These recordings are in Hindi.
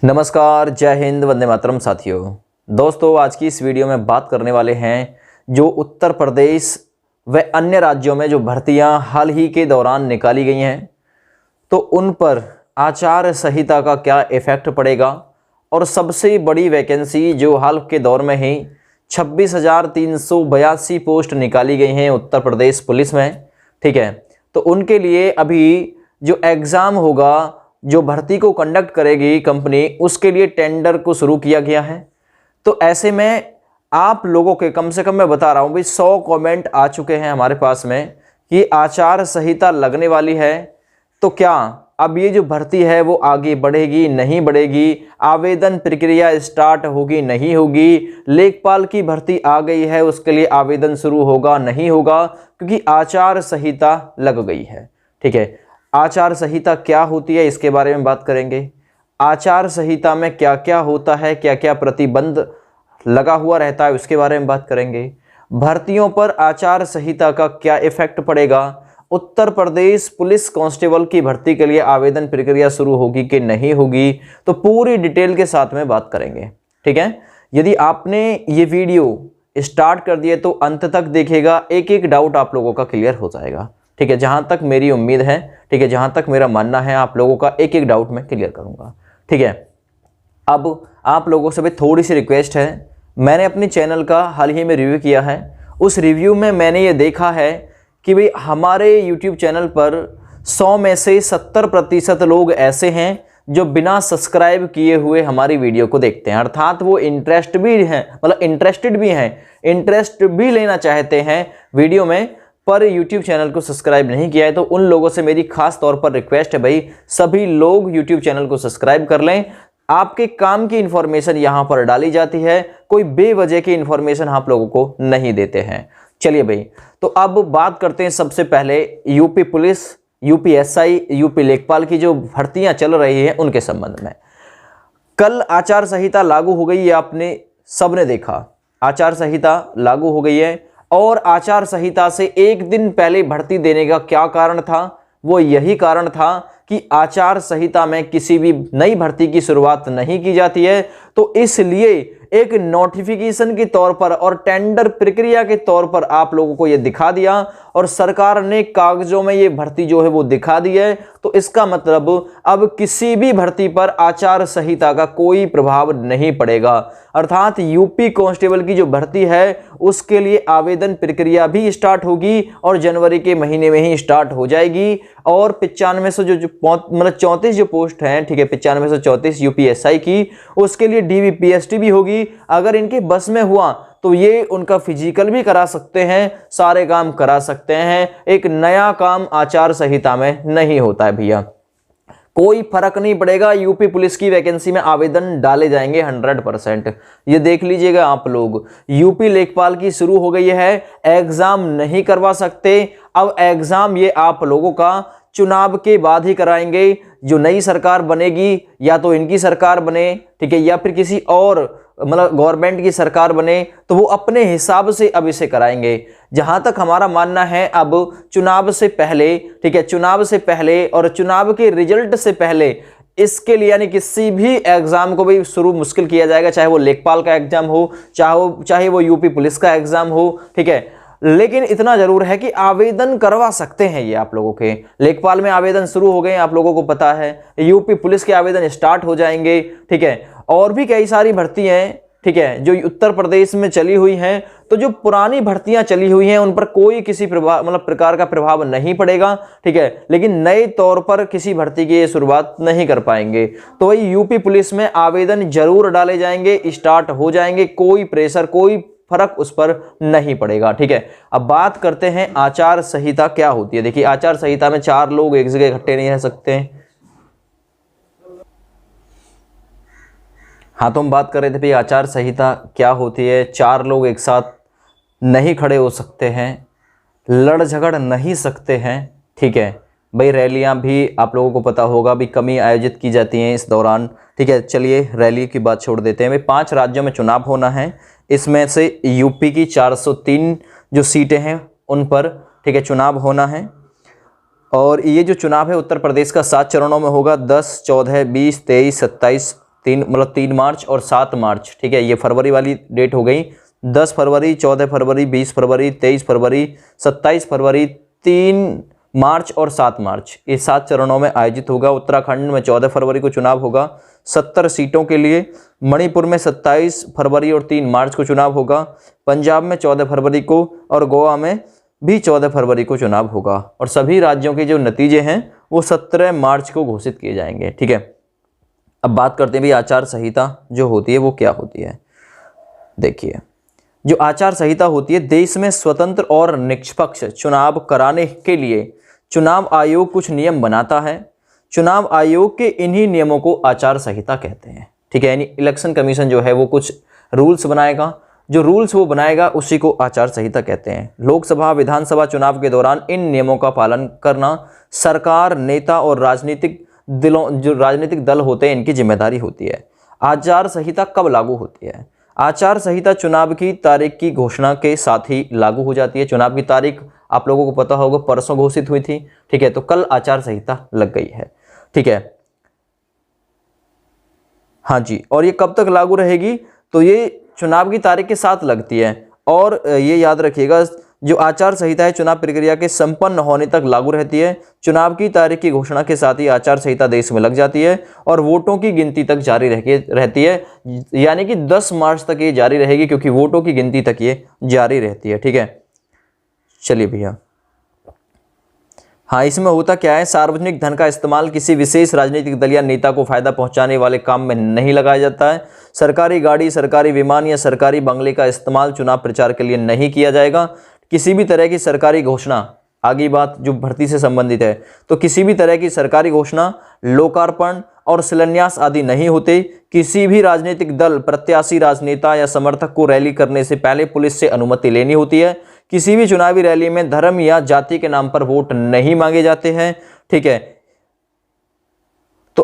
नमस्कार, जय हिंद, वंदे मातरम। साथियों, दोस्तों, आज की इस वीडियो में बात करने वाले हैं जो उत्तर प्रदेश व अन्य राज्यों में जो भर्तियां हाल ही के दौरान निकाली गई हैं तो उन पर आचार संहिता का क्या इफेक्ट पड़ेगा। और सबसे बड़ी वैकेंसी जो हाल के दौर में ही 26,382 पोस्ट निकाली गई हैं उत्तर प्रदेश पुलिस में, ठीक है। तो उनके लिए अभी जो एग्ज़ाम होगा, जो भर्ती को कंडक्ट करेगी कंपनी, उसके लिए टेंडर को शुरू किया गया है। तो ऐसे में आप लोगों के कम से कम मैं बता रहा हूँ भाई 100 कमेंट आ चुके हैं हमारे पास में कि आचार संहिता लगने वाली है, तो क्या अब ये जो भर्ती है वो आगे बढ़ेगी नहीं बढ़ेगी, आवेदन प्रक्रिया स्टार्ट होगी नहीं होगी, लेखपाल की भर्ती आ गई है उसके लिए आवेदन शुरू होगा नहीं होगा, क्योंकि आचार संहिता लग गई है, ठीक है। आचार संहिता क्या होती है इसके बारे में बात करेंगे। आचार संहिता में क्या क्या होता है, क्या क्या प्रतिबंध लगा हुआ रहता है, उसके बारे में बात करेंगे। भर्तियों पर आचार संहिता का क्या इफेक्ट पड़ेगा, उत्तर प्रदेश पुलिस कांस्टेबल की भर्ती के लिए आवेदन प्रक्रिया शुरू होगी कि नहीं होगी, तो पूरी डिटेल के साथ में बात करेंगे, ठीक है। यदि आपने ये वीडियो स्टार्ट कर दिए तो अंत तक देखिएगा, एक एक डाउट आप लोगों का क्लियर हो जाएगा, ठीक है। जहां तक मेरी उम्मीद है, ठीक है, जहां तक मेरा मानना है, आप लोगों का एक एक डाउट मैं क्लियर करूंगा, ठीक है। अब आप लोगों से भी थोड़ी सी रिक्वेस्ट है, मैंने अपने चैनल का हाल ही में रिव्यू किया है। उस रिव्यू में मैंने ये देखा है कि भाई हमारे YouTube चैनल पर 100 में से 70% लोग ऐसे हैं जो बिना सब्सक्राइब किए हुए हमारी वीडियो को देखते हैं, अर्थात वो इंटरेस्टेड भी हैं, इंटरेस्ट भी लेना चाहते हैं वीडियो में, पर YouTube चैनल को सब्सक्राइब नहीं किया है। तो उन लोगों से मेरी खास तौर पर रिक्वेस्ट है भाई, सभी लोग YouTube चैनल को सब्सक्राइब कर लें। आपके काम की इंफॉर्मेशन यहाँ पर डाली जाती है, कोई बेवजह की इंफॉर्मेशन आप लोगों को नहीं देते हैं। चलिए भाई, तो अब बात करते हैं सबसे पहले यूपी पुलिस, UPSI, यूपी लेखपाल की जो भर्तियां चल रही हैं उनके संबंध में। कल आचार संहिता लागू हो गई, ये आपने सबने देखा, आचार संहिता लागू हो गई है। और आचार संहिता से एक दिन पहले भर्ती देने का क्या कारण था? वो यही कारण था कि आचार संहिता में किसी भी नई भर्ती की शुरुआत नहीं की जाती है, तो इसलिए एक नोटिफिकेशन के तौर पर और टेंडर प्रक्रिया के तौर पर आप लोगों को यह दिखा दिया और सरकार ने कागजों में ये भर्ती जो है वो दिखा दी है। तो इसका मतलब अब किसी भी भर्ती पर आचार संहिता का कोई प्रभाव नहीं पड़ेगा, अर्थात यूपी कांस्टेबल की जो भर्ती है उसके लिए आवेदन प्रक्रिया भी स्टार्ट होगी और जनवरी के महीने में ही स्टार्ट हो जाएगी। और 9500 जो 34 जो पोस्ट हैं, ठीक है, 9534 UPSI की, उसके लिए DVPST भी होगी। अगर इनके बस में हुआ तो ये उनका फिजिकल भी करा सकते हैं, सारे काम करा सकते हैं। एक नया काम आचार संहिता में नहीं होता है भैया, कोई फर्क नहीं पड़ेगा। यूपी पुलिस की वैकेंसी में आवेदन डाले जाएंगे 100%। ये देख लीजिएगा आप लोग, यूपी लेखपाल की शुरू हो गई है, एग्जाम नहीं करवा सकते। अब एग्जाम ये आप लोगों का चुनाव के बाद ही कराएंगे। जो नई सरकार बनेगी, या तो इनकी सरकार बने, ठीक है, या फिर किसी और गवर्नमेंट की सरकार बने, तो वो अपने हिसाब से अब इसे कराएंगे। जहां तक हमारा मानना है, अब चुनाव से पहले, ठीक है, चुनाव से पहले और चुनाव के रिजल्ट से पहले इसके लिए यानी किसी भी एग्जाम को भी शुरू मुश्किल किया जाएगा, चाहे वो लेखपाल का एग्जाम हो, चाहे वो यूपी पुलिस का एग्जाम हो, ठीक है। लेकिन इतना जरूर है कि आवेदन करवा सकते हैं ये आप लोगों के। लेखपाल में आवेदन शुरू हो गए, आप लोगों को पता है, यूपी पुलिस के आवेदन स्टार्ट हो जाएंगे, ठीक है। और भी कई सारी भर्तियां हैं, ठीक है, जो उत्तर प्रदेश में चली हुई हैं। तो जो पुरानी भर्तियां चली हुई हैं उन पर कोई किसी प्रकार का प्रभाव नहीं पड़ेगा, ठीक है। लेकिन नए तौर पर किसी भर्ती की शुरुआत नहीं कर पाएंगे। तो वही यूपी पुलिस में आवेदन जरूर डाले जाएंगे, स्टार्ट हो जाएंगे, कोई प्रेशर, कोई फर्क उस पर नहीं पड़ेगा, ठीक है। अब बात करते हैं आचार संहिता क्या होती है। देखिए, आचार संहिता में 4 लोग एक जगह इकट्ठे नहीं रह सकते हैं। हाँ, तो हम बात कर रहे थे भाई आचार संहिता क्या होती है। 4 लोग एक साथ नहीं खड़े हो सकते हैं, लड़ झगड़ नहीं सकते हैं, ठीक है भाई। रैलियां भी आप लोगों को पता होगा भी कम ही आयोजित की जाती हैं इस दौरान, ठीक है। चलिए रैली की बात छोड़ देते हैं भाई। 5 राज्यों में चुनाव होना है, इसमें से यूपी की 403 जो सीटें हैं उन पर, ठीक है, चुनाव होना है। और ये जो चुनाव है उत्तर प्रदेश का 7 चरणों में होगा, 10, 14, 20, 23, 27, 3 मार्च और 7 मार्च, ठीक है, ये फरवरी वाली डेट हो गई। 10 फरवरी, 14 फरवरी, 20 फरवरी, 23 फरवरी, 27 फरवरी, 3 मार्च और 7 मार्च, ये 7 चरणों में आयोजित होगा। उत्तराखंड में 14 फरवरी को चुनाव होगा 70 सीटों के लिए। मणिपुर में 27 फरवरी और 3 मार्च को चुनाव होगा। पंजाब में 14 फरवरी को और गोवा में भी 14 फरवरी को चुनाव होगा। और सभी राज्यों के जो नतीजे हैं वो 17 मार्च को घोषित किए जाएंगे, ठीक है। अब बात करते हैं भी आचार संहिता जो होती है वो क्या होती है। देखिए, जो आचार संहिता होती है, देश में स्वतंत्र और निष्पक्ष चुनाव कराने के लिए चुनाव आयोग कुछ नियम बनाता है। चुनाव आयोग के इन्हीं नियमों को आचार संहिता कहते हैं, ठीक है। यानी इलेक्शन कमीशन जो है वो कुछ रूल्स बनाएगा, जो रूल्स वो बनाएगा उसी को आचार संहिता कहते हैं। लोकसभा विधानसभा चुनाव के दौरान इन नियमों का पालन करना सरकार, नेता और जो राजनीतिक दल होते हैं इनकी जिम्मेदारी होती है। आचार संहिता कब लागू होती है? आचार संहिता चुनाव की तारीख की घोषणा के साथ ही लागू हो जाती है। चुनाव की तारीख आप लोगों को पता होगा परसों घोषित हुई थी, ठीक है, तो कल आचार संहिता लग गई है, ठीक है। हाँ जी, और ये कब तक लागू रहेगी? तो ये चुनाव की तारीख के साथ लगती है। और ये याद रखिएगा, जो आचार संहिता है चुनाव प्रक्रिया के संपन्न होने तक लागू रहती है। चुनाव की तारीख की घोषणा के साथ ही आचार संहिता देश में लग जाती है और वोटों की गिनती तक जारी रहती है। यानी कि 10 मार्च तक ये जारी रहेगी, क्योंकि वोटों की गिनती तक ये जारी रहती है, ठीक है। चलिए भैया, हाँ, इसमें होता क्या है, सार्वजनिक धन का इस्तेमाल किसी विशेष राजनीतिक दल या नेता को फायदा पहुंचाने वाले काम में नहीं लगाया जाता है। सरकारी गाड़ी, सरकारी विमान या सरकारी बंगले का इस्तेमाल चुनाव प्रचार के लिए नहीं किया जाएगा। किसी भी तरह की सरकारी घोषणा, आगे बात जो भर्ती से संबंधित है, तो किसी भी तरह की सरकारी घोषणा, लोकार्पण और शिलान्यास आदि नहीं होते। किसी भी राजनीतिक दल, प्रत्याशी, राजनेता या समर्थक को रैली करने से पहले पुलिस से अनुमति लेनी होती है। किसी भी चुनावी रैली में धर्म या जाति के नाम पर वोट नहीं मांगे जाते हैं, ठीक है। तो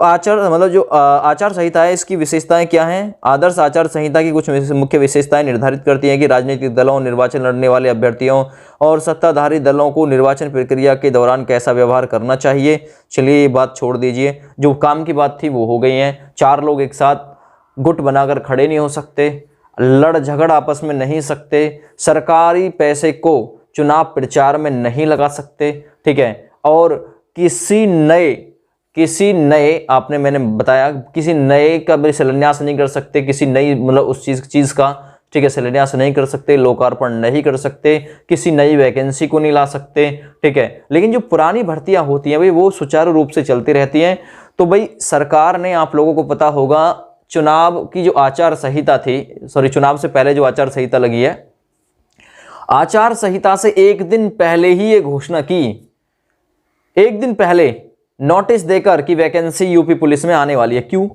जो आचार संहिता है इसकी विशेषताएं क्या हैं? आदर्श आचार संहिता की कुछ मुख्य विशेषताएं निर्धारित करती हैं कि राजनीतिक दलों, निर्वाचन लड़ने वाले अभ्यर्थियों और सत्ताधारी दलों को निर्वाचन प्रक्रिया के दौरान कैसा व्यवहार करना चाहिए। चलिए ये बात छोड़ दीजिए, जो काम की बात थी वो हो गई है। 4 लोग एक साथ गुट बनाकर खड़े नहीं हो सकते, लड़ झगड़ आपस में नहीं सकते, सरकारी पैसे को चुनाव प्रचार में नहीं लगा सकते, ठीक है। और किसी नए आपने मैंने बताया किसी नए का भी शिलान्यास नहीं कर सकते, किसी नई उस चीज़ का, ठीक है, शिलान्यास नहीं कर सकते, लोकार्पण नहीं कर सकते, किसी नई वैकेंसी को नहीं ला सकते, ठीक है। लेकिन जो पुरानी भर्तियां होती हैं भाई वो सुचारू रूप से चलती रहती हैं। तो भाई सरकार ने, आप लोगों को पता होगा, चुनाव की जो आचार संहिता थी, चुनाव से पहले जो आचार संहिता लगी है, आचार संहिता से एक दिन पहले ही ये घोषणा की, एक दिन पहले नोटिस देकर कि वैकेंसी यूपी पुलिस में आने वाली है। क्यों?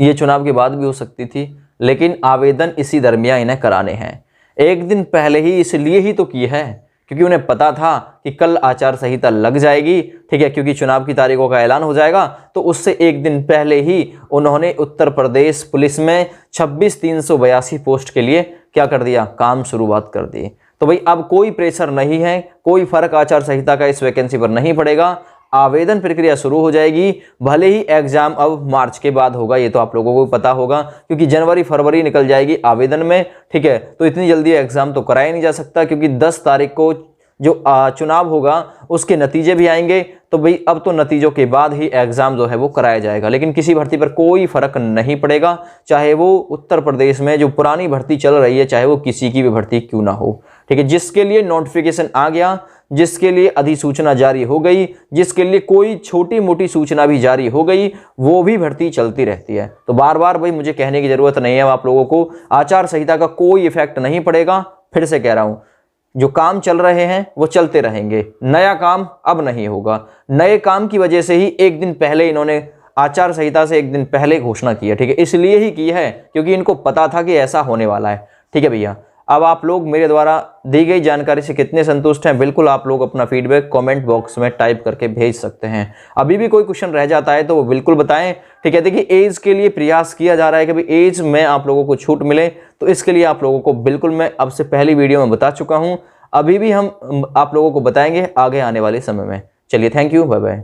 ये चुनाव के बाद भी हो सकती थी, लेकिन आवेदन इसी दरमियान इन्हें कराने हैं। एक दिन पहले ही इसलिए ही तो की है क्योंकि उन्हें पता था कि कल आचार संहिता लग जाएगी, ठीक है, क्योंकि चुनाव की तारीखों का ऐलान हो जाएगा। तो उससे एक दिन पहले ही उन्होंने उत्तर प्रदेश पुलिस में 26,382 पोस्ट के लिए क्या कर दिया, काम शुरुआत कर दी। तो भाई अब कोई प्रेशर नहीं है, कोई फर्क आचार संहिता का इस वैकेंसी पर नहीं पड़ेगा। आवेदन प्रक्रिया शुरू हो जाएगी, भले ही एग्जाम अब मार्च के बाद होगा, ये तो आप लोगों को पता होगा, क्योंकि जनवरी फरवरी निकल जाएगी आवेदन में, ठीक है। तो इतनी जल्दी एग्जाम तो कराया नहीं जा सकता, क्योंकि 10 तारीख को जो चुनाव होगा उसके नतीजे भी आएंगे। तो भाई अब तो नतीजों के बाद ही एग्जाम जो है वो कराया जाएगा। लेकिन किसी भर्ती पर कोई फर्क नहीं पड़ेगा, चाहे वो उत्तर प्रदेश में जो पुरानी भर्ती चल रही है, चाहे वो किसी की भी भर्ती क्यों ना हो, ठीक है। जिसके लिए नोटिफिकेशन आ गया, जिसके लिए अधिसूचना जारी हो गई, जिसके लिए कोई छोटी मोटी सूचना भी जारी हो गई, वो भी भर्ती चलती रहती है। तो बार बार भाई मुझे कहने की जरूरत नहीं है आप लोगों को, आचार संहिता का कोई इफेक्ट नहीं पड़ेगा। फिर से कह रहा हूं, जो काम चल रहे हैं वो चलते रहेंगे, नया काम अब नहीं होगा। नए काम की वजह से ही एक दिन पहले इन्होंने आचार संहिता से एक दिन पहले घोषणा की है, ठीक है। इसलिए ही की है क्योंकि इनको पता था कि ऐसा होने वाला है, ठीक है भैया। अब आप लोग मेरे द्वारा दी गई जानकारी से कितने संतुष्ट हैं, बिल्कुल आप लोग अपना फीडबैक कमेंट बॉक्स में टाइप करके भेज सकते हैं। अभी भी कोई क्वेश्चन रह जाता है तो वो बिल्कुल बताएं, ठीक है। देखिए एज के लिए प्रयास किया जा रहा है कि भाई एज में आप लोगों को छूट मिले, तो इसके लिए आप लोगों को बिल्कुल मैं अब से पहली वीडियो में बता चुका हूँ, अभी भी हम आप लोगों को बताएंगे आगे आने वाले समय में। चलिए, थैंक यू, बाय बाय।